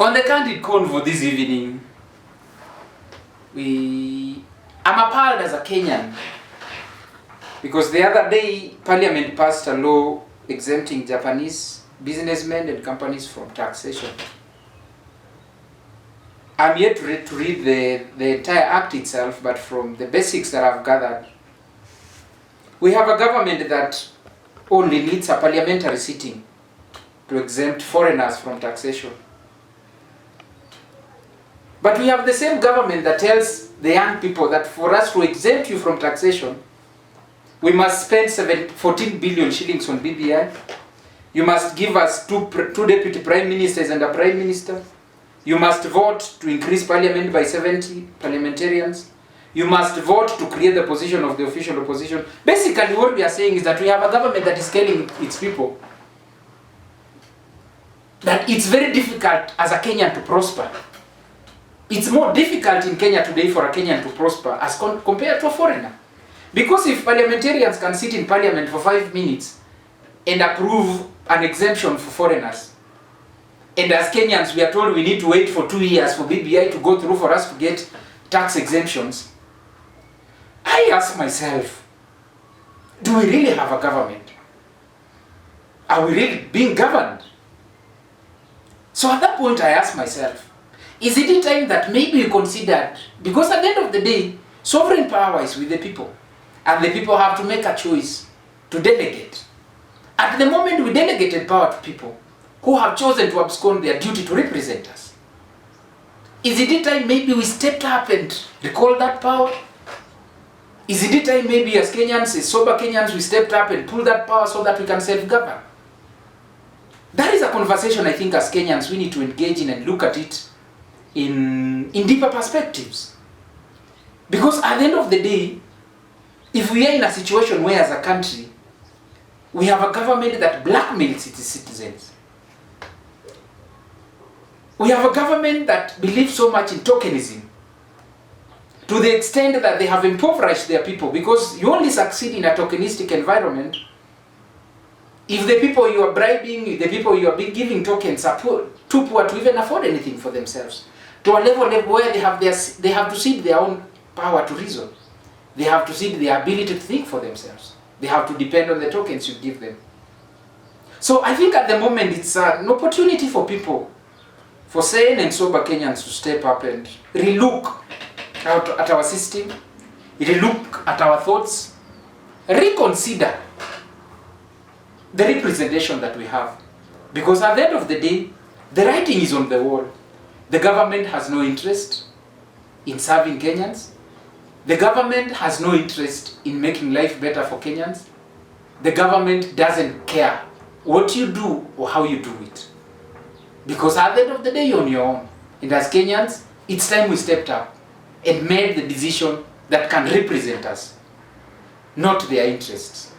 On the Candid Convo this evening, I'm appalled as a Kenyan because the other day Parliament passed a law exempting Japanese businessmen and companies from taxation. I'm yet to read the entire act itself, but from the basics that I've gathered, we have a government that only needs a parliamentary sitting to exempt foreigners from taxation. But we have the same government that tells the young people that for us to exempt you from taxation, we must spend 14 billion shillings on BBI. You must give us two deputy prime ministers and a prime minister. You must vote to increase parliament by 70 parliamentarians. You must vote to create the position of the official opposition. Basically what we are saying is that we have a government that is telling its people that it's very difficult as a Kenyan to prosper. It's more difficult in Kenya today for a Kenyan to prosper as compared to a foreigner. Because if parliamentarians can sit in parliament for 5 minutes and approve an exemption for foreigners, and as Kenyans we are told we need to wait for 2 years for BBI to go through for us to get tax exemptions, I ask myself, do we really have a government? Are we really being governed? So at that point I ask myself, is it time that maybe you considered, because at the end of the day, sovereign power is with the people, and the people have to make a choice to delegate. At the moment we delegated power to people who have chosen to abscond their duty to represent us. Is it time maybe we stepped up and recalled that power? Is it time maybe as Kenyans, as sober Kenyans, we stepped up and pulled that power so that we can self-govern? That is a conversation I think as Kenyans we need to engage in and look at it in deeper perspectives. Because at the end of the day, if we are in a situation where as a country, we have a government that blackmails its citizens, we have a government that believes so much in tokenism, to the extent that they have impoverished their people, because you only succeed in a tokenistic environment if the people you are bribing, if the people you are giving tokens are too poor to even afford anything for themselves, to a level where they have to cede their own power to reason. They have to cede their ability to think for themselves. They have to depend on the tokens you give them. So I think at the moment it's an opportunity for people, for sane and sober Kenyans to step up and relook at our system, relook at our thoughts, reconsider the representation that we have. Because at the end of the day, the writing is on the wall. The government has no interest in serving Kenyans. The government has no interest in making life better for Kenyans. The government doesn't care what you do or how you do it. Because at the end of the day, you're on your own. And as Kenyans, it's time we stepped up and made the decision that can represent us, not their interests.